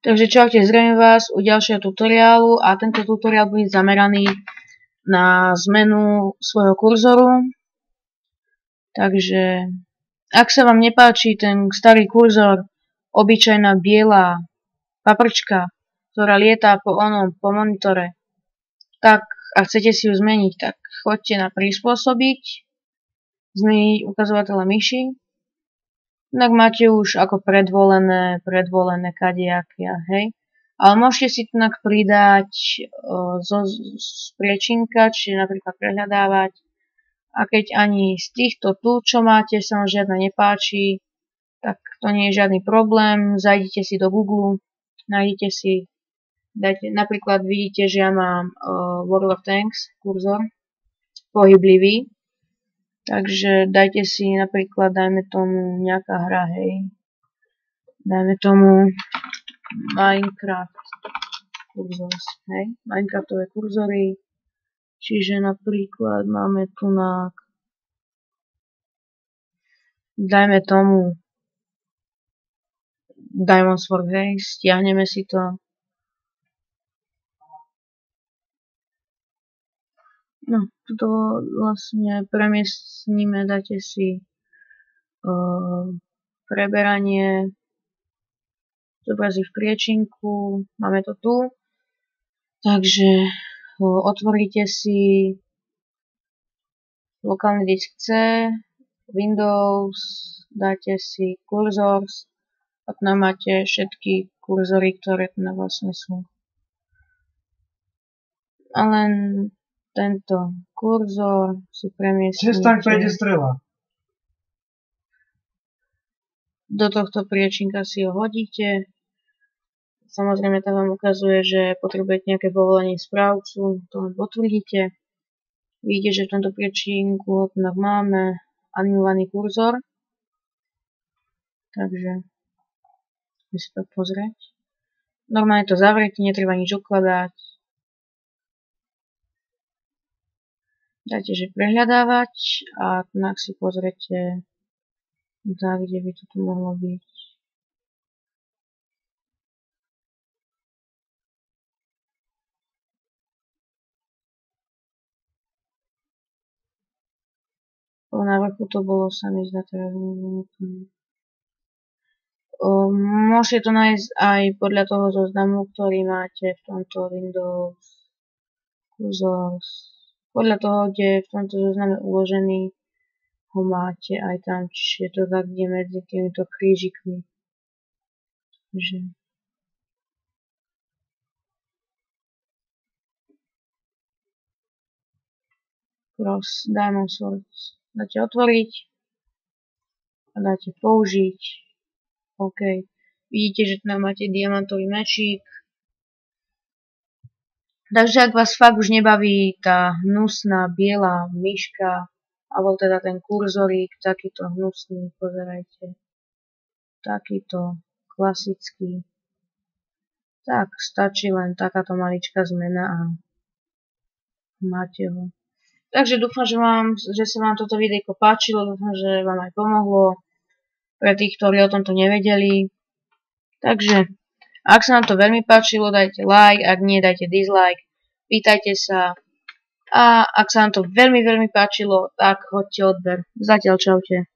Takže čaute, zdravím vás u ďalšieho tutoriálu a tento tutoriál bude zameraný na zmenu svojho kurzoru. Takže ak sa vám nepáči ten starý kurzor, obyčajná biela paprčka, ktorá lietá po monitore, tak a chcete si ju zmeniť, tak choďte na prispôsobiť, zmeniť ukazovatele myši. Tak máte už ako predvolené kadejakia, hej. Ale môžete si tu pridať z priečinka, čiže napríklad prehľadávať. A keď ani z týchto tu, čo máte, sa vám žiadna nepáči, tak to nie je žiadny problém. Zajdite si do Google, nájdete si, napríklad vidíte, že ja mám World of Tanks kurzor, pohyblivý. Takže dajte si napríklad, dajme tomu nejaká hra, hej. Dajme tomu Minecraft kurzors, hej. Minecraftové kurzory. Čiže napríklad máme tu na, dajme tomu Diamond Sword, hej. Stiahneme si to. No, toto vlastne premiestníme, dáte si preberanie, zobrazí v priečinku, máme to tu, takže otvoríte si lokálny disk C, Windows, dáte si Cursors a tu máte všetky kurzory, ktoré tu vlastne sú. A len tento kurzor si premiestnite do tohto priečinka, si ho hodíte. Samozrejme tam vám ukazuje, že potrebujete nejaké povolenie správcu, to len potvrdíte. Vidíte, že v tomto priečinku máme animovaný kurzor. Takže musíme si to pozrieť. Normálne to zavriete, netreba nič ukladať. Dáte, že prehľadávať a tak si pozriete, kde by to tu mohlo byť. Na vrchu to bolo, sa mi zdá teraz. Môžete to nájsť aj podľa toho zoznamu, ktorý máte v tomto Windows Cursors. Podľa toho, kde je v tomto zozname uložený, ho máte aj tam, čiže je to tak, kde medzi týmito krížikmi. Takže Cross Diamond Swords dáte otvoriť a dáte použiť. OK. Vidíte, že tam máte diamantový mečík. Takže ak vás fakt už nebaví tá hnusná biela myška, alebo teda ten kurzorík, takýto hnusný, pozerajte. Takýto klasický. Tak stačí len takáto maličká zmena a máte ho. Takže dúfam, že sa vám toto videjko páčilo, dúfam, že vám aj pomohlo pre tých, ktorí o tomto nevedeli. Takže, ak sa vám to veľmi páčilo, dajte like, ak nie, dajte dislike, pýtajte sa a ak sa vám to veľmi páčilo, tak hoďte odber. Zatiaľ čaute.